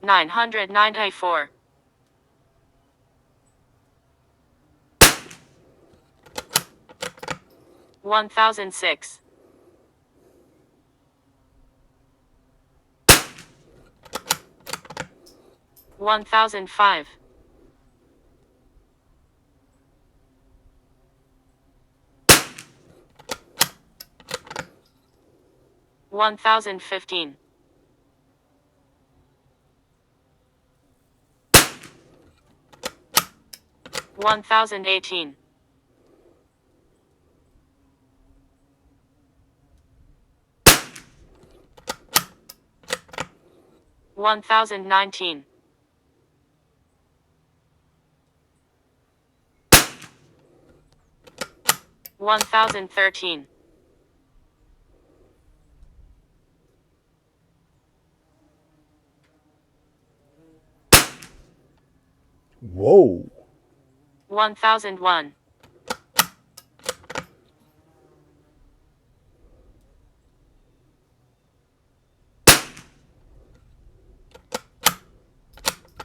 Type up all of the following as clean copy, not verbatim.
994. 1006. 1005. 1015. 1018. 1019. 1013. 1001.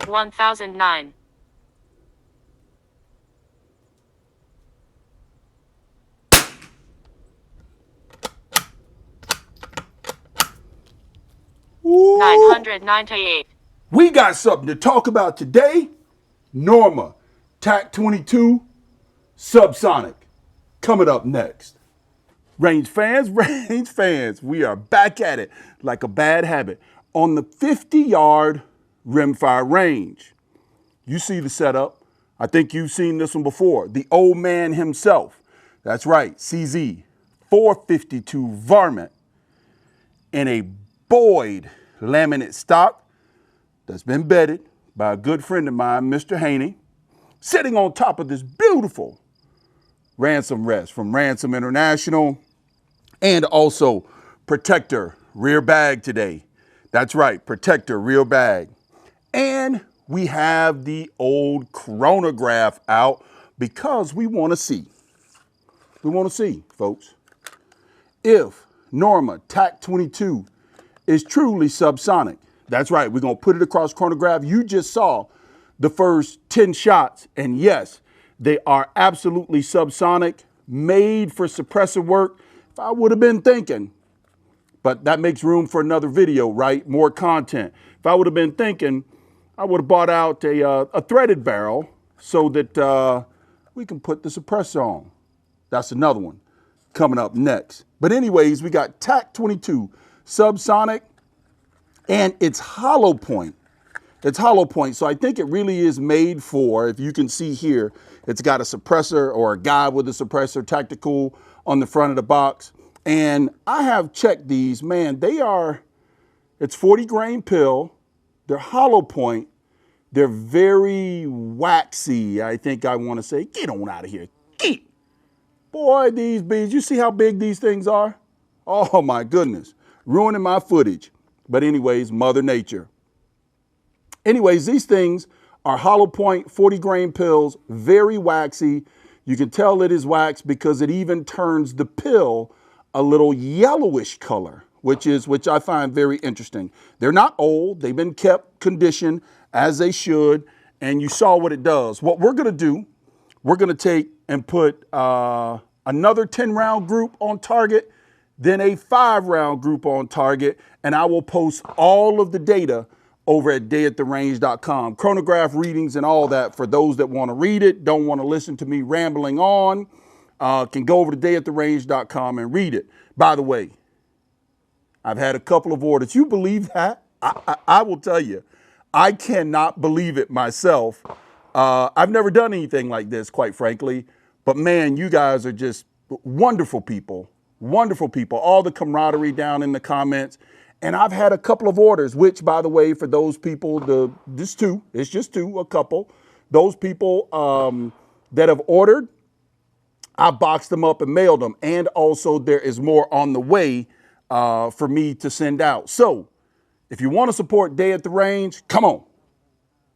1009. 998. We got something to talk about today. Norma TAC-22 Subsonic coming up next. Range fans, we are back at it like a bad habit on the 50-yard rimfire range. You see the setup. I think you've seen this one before. The old man himself. That's right, CZ 452 varmint in a Boyd laminate stock that's been bedded by a good friend of mine, Mr. Haney, sitting on top of this beautiful ransom rest from Ransom International, and also Protector rear bag today. That's right, Protector rear bag. And we have the old Chronograph out because we want to see. We want to see, folks, if Norma TAC-22 is truly subsonic. That's right, we're going to put it across Chronograph. You just saw the first 10 shots, and yes, they are absolutely subsonic, made for suppressor work. If I would have been thinking, but that makes room for another video, right? More content. If I would have been thinking, I would have bought out a threaded barrel so that we can put the suppressor on. That's another one coming up next. But anyways, we got TAC-22 Subsonic, and it's hollow point. It's hollow point, so I think it really is made for, if you can see here, it's got a suppressor or a guy with a suppressor tactical on the front of the box. And I have checked these, man, it's 40 grain pill, they're hollow point, they're very waxy, I think I want to say. Get on out of here, get. Boy, these bees, you see how big these things are? Oh my goodness, ruining my footage. But anyways, Mother Nature. Anyways, these things are hollow point, 40 grain pills, very waxy. You can tell it is wax because it even turns the pill a little yellowish color, which I find very interesting. They're not old. They've been kept conditioned as they should. And you saw what it does. What we're going to do, we're going to take and put another 10-round group on target, then a 5-round group on target, and I will post all of the data over at dayattherange.com. Chronograph readings and all that for those that want to read it, don't want to listen to me rambling on, can go over to dayattherange.com and read it. By the way, I've had a couple of orders. You believe that? I will tell you, I cannot believe it myself. I've never done anything like this, quite frankly. But man, you guys are just wonderful people. Wonderful people. All the camaraderie down in the comments. And I've had a couple of orders, which, by the way, for those people, it's just two, a couple. Those people that have ordered, I boxed them up and mailed them. And also there is more on the way for me to send out. So if you want to support Day at the Range, come on,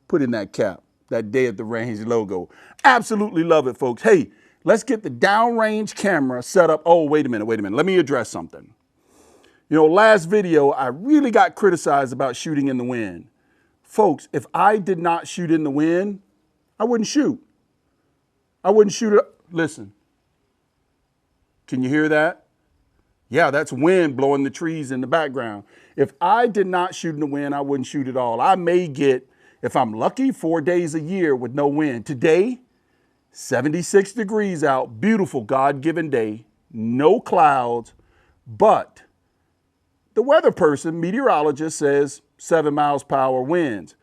put in that cap, that Day at the Range logo. Absolutely love it, folks. Hey, let's get the downrange camera set up. Oh, wait a minute. Let me address something. You know, last video, I really got criticized about shooting in the wind. Folks, if I did not shoot in the wind, I wouldn't shoot. I wouldn't shoot it. Listen, can you hear that? Yeah, that's wind blowing the trees in the background. If I did not shoot in the wind, I wouldn't shoot at all. I may get, if I'm lucky, 4 days a year with no wind. Today, 76 degrees out, beautiful God-given day, no clouds, but the weather person, meteorologist, says 7 miles per hour winds.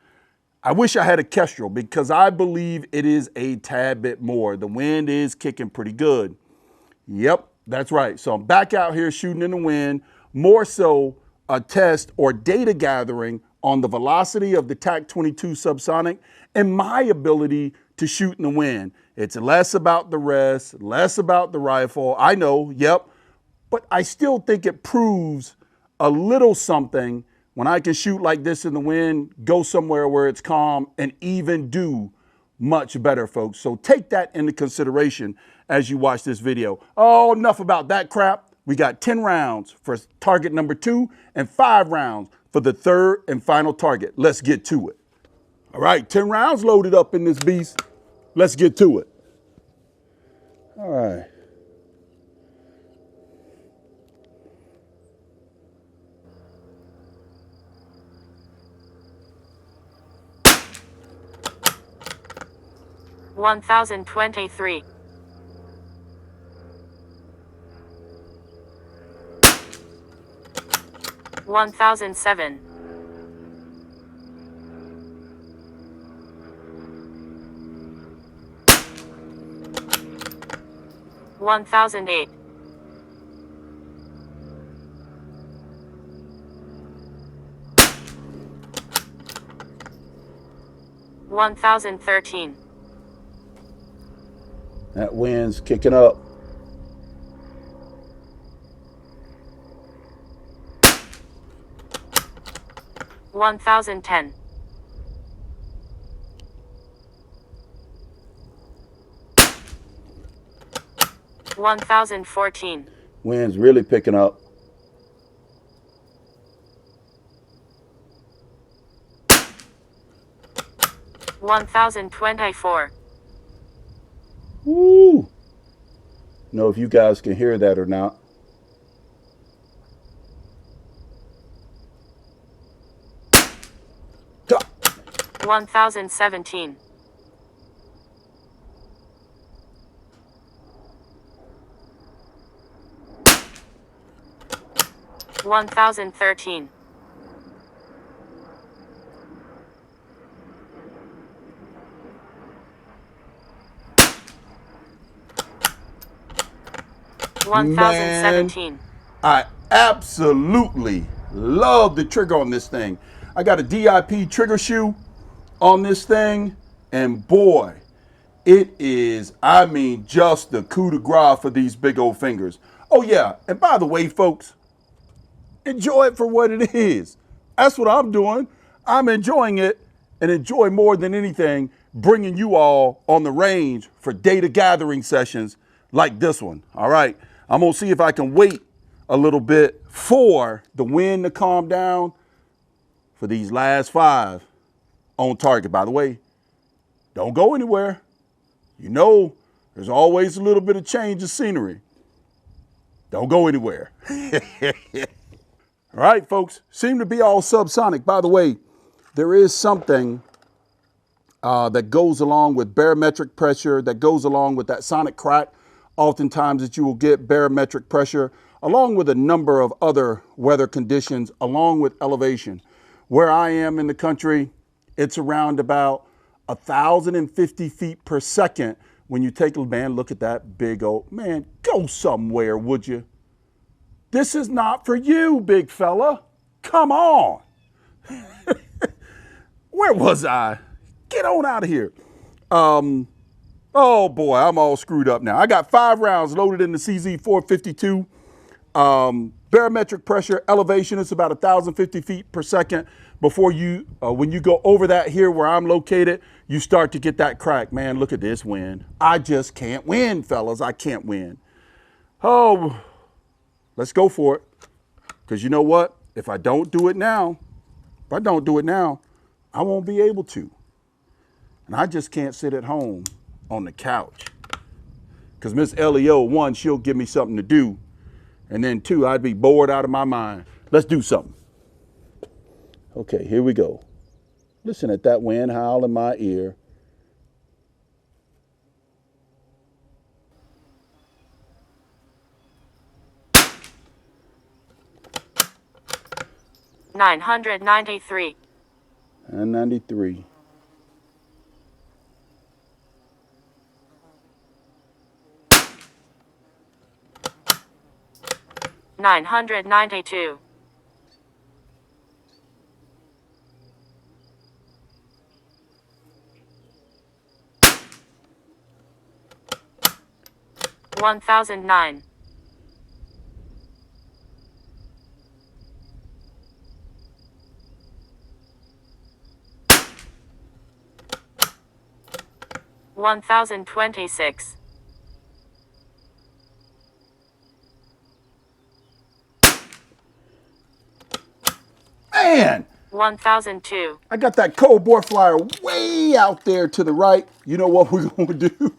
I wish I had a Kestrel because I believe it is a tad bit more. The wind is kicking pretty good. Yep, that's right. So I'm back out here shooting in the wind, more so a test or data gathering on the velocity of the TAC-22 Subsonic and my ability to shoot in the wind. It's less about the rest, less about the rifle. I know, yep, but I still think it proves a little something when I can shoot like this in the wind, go somewhere where it's calm, and even do much better, folks. So take that into consideration as you watch this video. Oh, enough about that crap. We got 10 rounds for target number 2 and 5 rounds for the third and final target. Let's get to it. All right, 10 rounds loaded up in this beast. Let's get to it. All right. 1023. 1007. 1008. 1013. That wind's kicking up. 1010. 1014. Wind's really picking up. 1024. Woo! Know if you guys can hear that or not. Go. 1017. 1013. 1017. I absolutely love the trigger on this thing. I got a DIP trigger shoe on this thing, and boy, it is, I mean, just the coup de grace for these big old fingers. Oh yeah, and by the way, folks, enjoy it for what it is. That's what I'm doing. I'm enjoying it, and enjoy more than anything bringing you all on the range for data gathering sessions like this one. All right, I'm gonna see if I can wait a little bit for the wind to calm down for these last 5 on target. By the way, don't go anywhere. You know, there's always a little bit of change of scenery. Don't go anywhere. All right, folks, seem to be all subsonic. By the way, there is something that goes along with barometric pressure, that goes along with that sonic crack. Oftentimes that you will get barometric pressure, along with a number of other weather conditions, along with elevation. Where I am in the country, it's around about 1,050 feet per second. When you take a man, look at that big old, man, go somewhere, would you? This is not for you, big fella. Come on. Where was I? Get on out of here. Oh boy, I'm all screwed up now. I got 5 rounds loaded in the CZ452. Barometric pressure, elevation is about 1,050 feet per second. Before you, when you go over that here where I'm located, you start to get that crack. Man, look at this wind. I just can't win, fellas. I can't win. Oh, let's go for it. Because you know what? If I don't do it now, I won't be able to. And I just can't sit at home on the couch. Because Miss Leo, one, she'll give me something to do. And then two, I'd be bored out of my mind. Let's do something. Okay, here we go. Listen at that wind howl in my ear. $993. And 93. $992. $1,009. $1,026. Man! 1002. I got that cold board flyer way out there to the right. You know what we're going to do?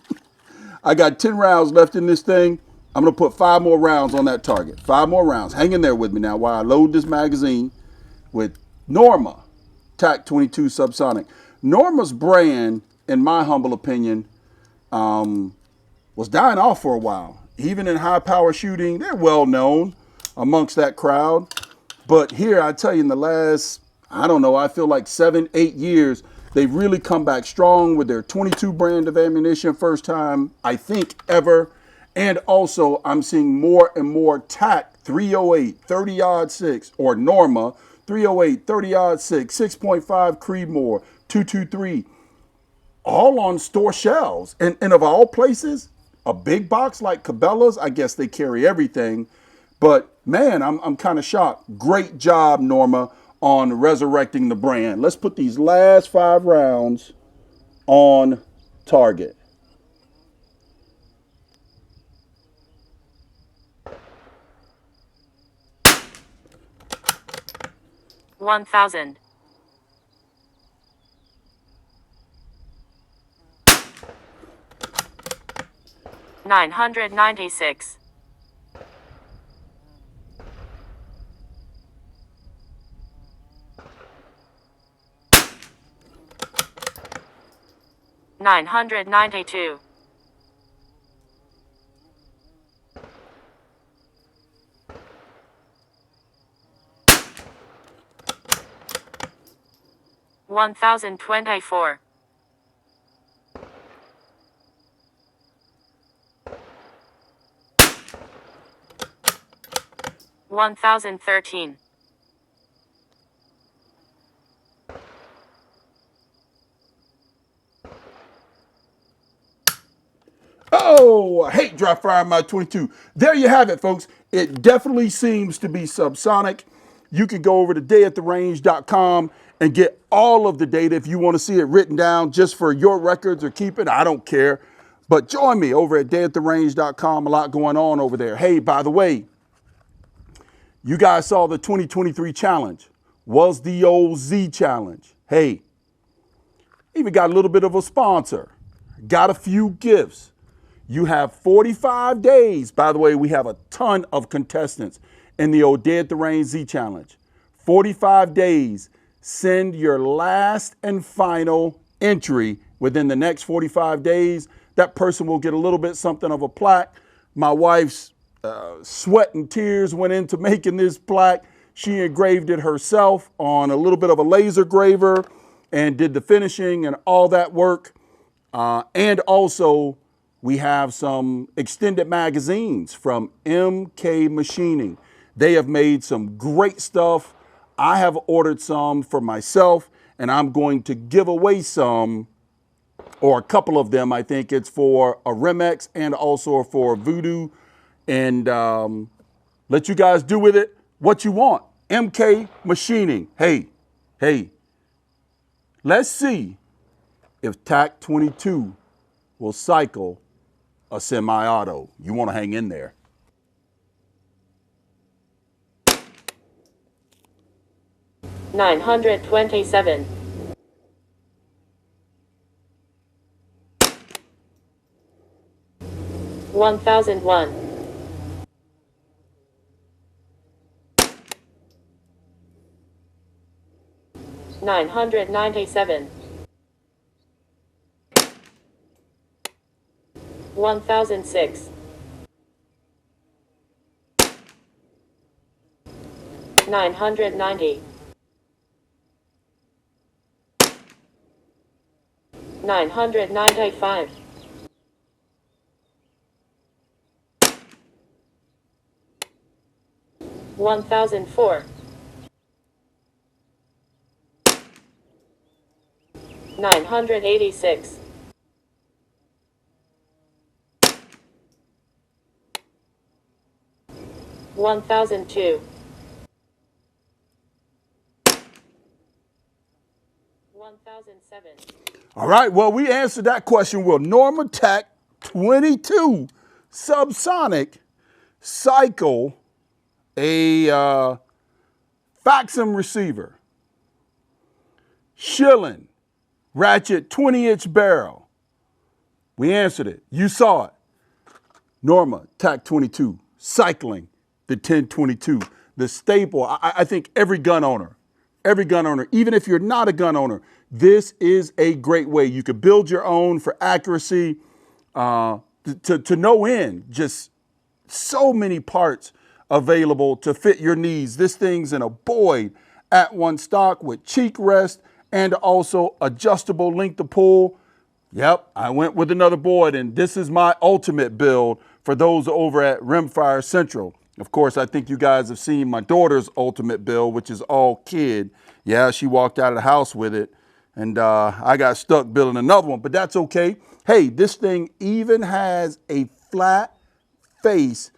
I got 10 rounds left in this thing. I'm going to put 5 more rounds on that target. 5 more rounds. Hang in there with me now while I load this magazine with Norma TAC-22 Subsonic. Norma's brand, in my humble opinion, was dying off for a while. Even in high power shooting, they're well known amongst that crowd. But here, I tell you, in the last, I don't know, I feel like 7, 8 years, they've really come back strong with their 22 brand of ammunition, first time, I think, ever. And also, I'm seeing more and more TAC 308, 30-06, or Norma 308, 30-06, 6.5 Creedmoor, 223, all on store shelves. And of all places, a big box like Cabela's, I guess they carry everything. But man, I'm kind of shocked. Great job, Norma, on resurrecting the brand. Let's put these last 5 rounds on target. $1,000. $996. $992. $1,024. $1,013. Oh, I hate dry fire in my 22. There you have it, folks. It definitely seems to be subsonic. You can go over to dayattherange.com and get all of the data if you want to see it written down just for your records or keep it. I don't care. But join me over at dayattherange.com. A lot going on over there. Hey, by the way, you guys saw the 2023 challenge. Was the old Z challenge. Hey, even got a little bit of a sponsor. Got a few gifts. You have 45 days. By the way, we have a ton of contestants in the old Day at the Range Z Challenge. 45 days. Send your last and final entry within the next 45 days. That person will get a little bit something of a plaque. My wife's sweat and tears went into making this plaque. She engraved it herself on a little bit of a laser graver and did the finishing and all that work. And also, we have some extended magazines from MK Machining. They have made some great stuff. I have ordered some for myself, and I'm going to give away some, or a couple of them. I think it's for a Remex and also for Voodoo. And let you guys do with it what you want. MK Machining. Hey, let's see if TAC-22 will cycle a semi-auto. You want to hang in there. $927. 1001. 997. 1006. 990. 995. 1004. 986. 1002. 1007. All right, well, we answered that question. Will Norma TAC-22 Subsonic cycle a Faxum receiver, Schilling, ratchet 20-inch barrel? We answered it. You saw it. Norma TAC-22 cycling the 1022, the staple. I think every gun owner, even if you're not a gun owner, this is a great way. You could build your own for accuracy to no end. Just so many parts available to fit your needs. This thing's in a Boyd at one stock with cheek rest and also adjustable length of pull. Yep, I went with another Boyd, and this is my ultimate build for those over at Rimfire Central. Of course, I think you guys have seen my daughter's ultimate build, which is all kid. Yeah, she walked out of the house with it, and I got stuck building another one, but that's okay. Hey, this thing even has a flat face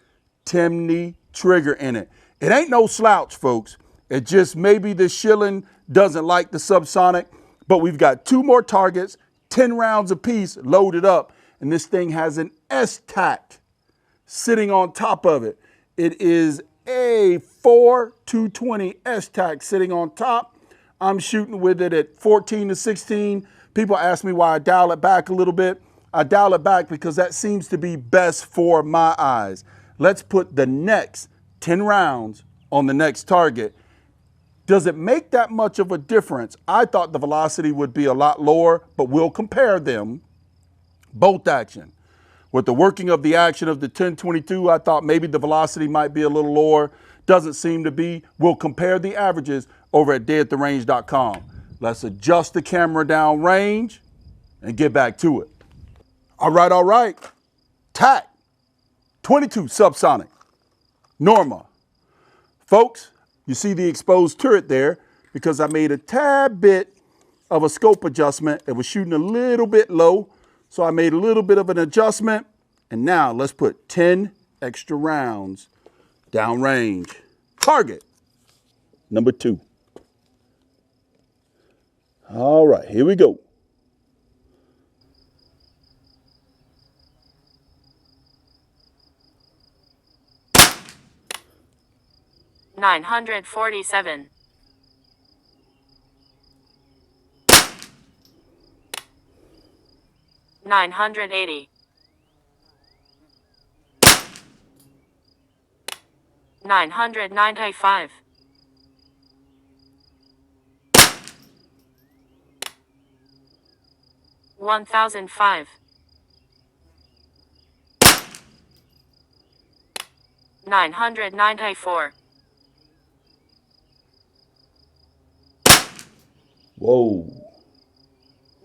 Timney trigger in it. It ain't no slouch, folks. It just maybe the Schilling doesn't like the Subsonic, but we've got 2 more targets, 10 rounds apiece loaded up, and this thing has an S-Tac sitting on top of it. It is a 4-220 S-Tac sitting on top. I'm shooting with it at 14 to 16. People ask me why I dial it back a little bit. I dial it back because that seems to be best for my eyes. Let's put the next 10 rounds on the next target. Does it make that much of a difference? I thought the velocity would be a lot lower, but we'll compare them. Bolt action. With the working of the action of the 1022, I thought maybe the velocity might be a little lower. Doesn't seem to be. We'll compare the averages over at dayattherange.com. Let's adjust the camera down range and get back to it. All right. TAC-22 Subsonic. Norma. Folks, you see the exposed turret there because I made a tad bit of a scope adjustment. It was shooting a little bit low, so I made a little bit of an adjustment. And now let's put 10 extra rounds downrange. Target number 2. All right, here we go. $947. 980. 995. 1005. 994. Whoa.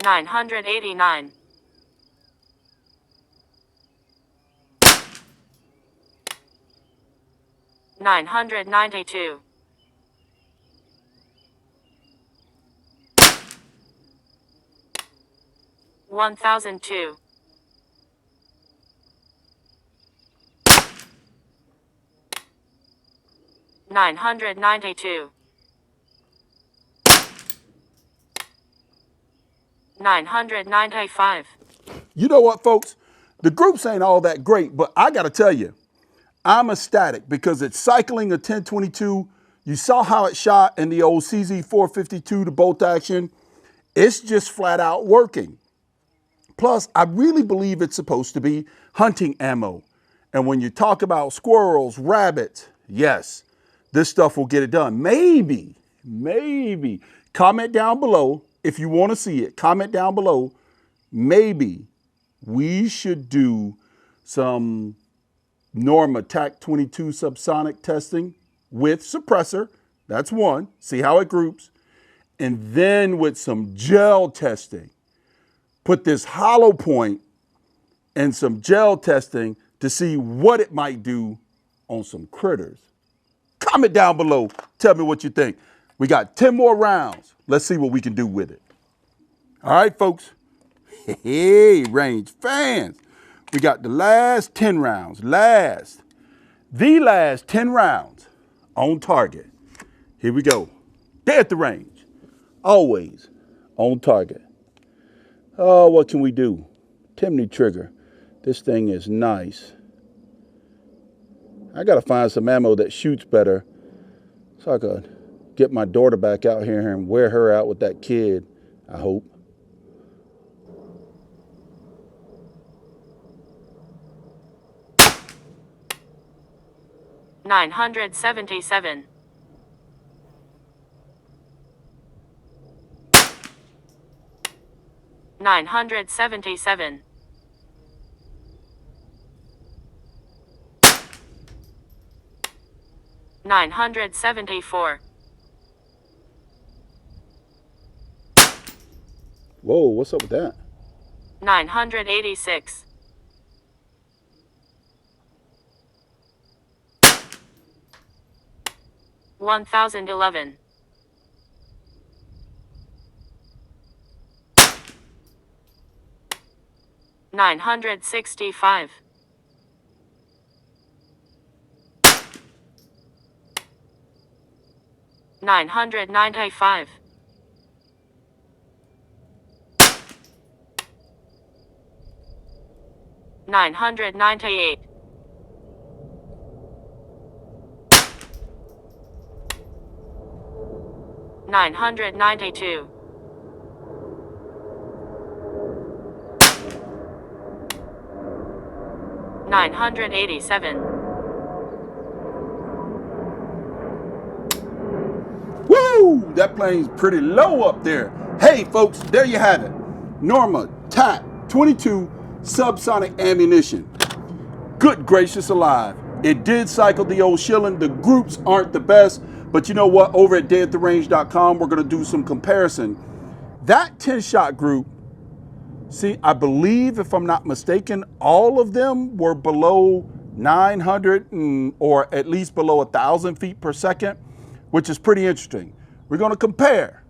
989. 992. 1002. 992. 995. You know what, folks? The groups ain't all that great, but I got to tell you, I'm ecstatic because it's cycling a 1022. You saw how it shot in the old CZ452 to bolt action. It's just flat out working. Plus, I really believe it's supposed to be hunting ammo. And when you talk about squirrels, rabbits, yes, this stuff will get it done. Maybe. Comment down below if you want to see it. Comment down below. Maybe we should do some Norma TAC-22 Subsonic testing with suppressor. That's one. See how it groups. And then with some gel testing, put this hollow point and some gel testing to see what it might do on some critters. Comment down below. Tell me what you think. We got 10 more rounds. Let's see what we can do with it. All right, folks. Hey, range fans. We got the last 10 rounds. The last 10 rounds on target. Here we go. They're at the range. Always on target. Oh, what can we do? Timney trigger. This thing is nice. I got to find some ammo that shoots better so I could get my daughter back out here and wear her out with that kid, I hope. $977. $977. $974. Whoa, what's up with that? $986. $1,011. $965. $995. $998. $992. $987. Woo! That plane's pretty low up there. Hey, folks, there you have it. Norma TAC-22 Subsonic ammunition. Good gracious alive. It did cycle the old shilling. The groups aren't the best, but you know what? Over at deadtherange.com, we're going to do some comparison. That 10-shot group, see, I believe, if I'm not mistaken, all of them were below 900 or at least below 1,000 feet per second, which is pretty interesting. We're going to compare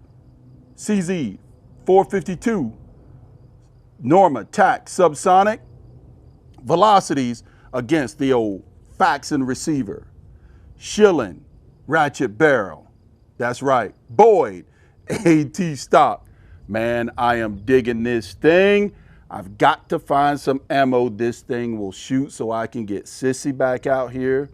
CZ 452 Norma TAC Subsonic velocities against the old Faxon receiver, Schilling ratchet barrel. That's right, Boyd AT stock. Man, I am digging this thing. I've got to find some ammo this thing will shoot so I can get Sissy back out here,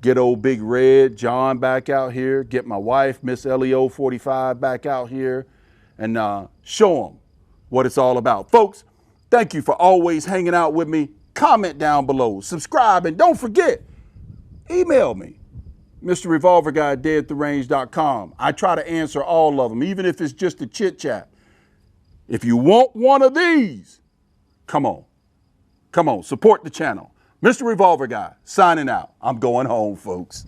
get old Big Red John back out here, get my wife, Miss Leo 45 back out here, and show them what it's all about. Folks, thank you for always hanging out with me. Comment down below, subscribe, and don't forget, email me, Mr. Revolver Guy at deadtherange.com. I try to answer all of them, even if it's just a chit chat. If you want one of these, come on, support the channel. Mr. Revolver Guy, signing out. I'm going home, folks.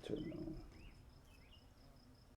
turn on.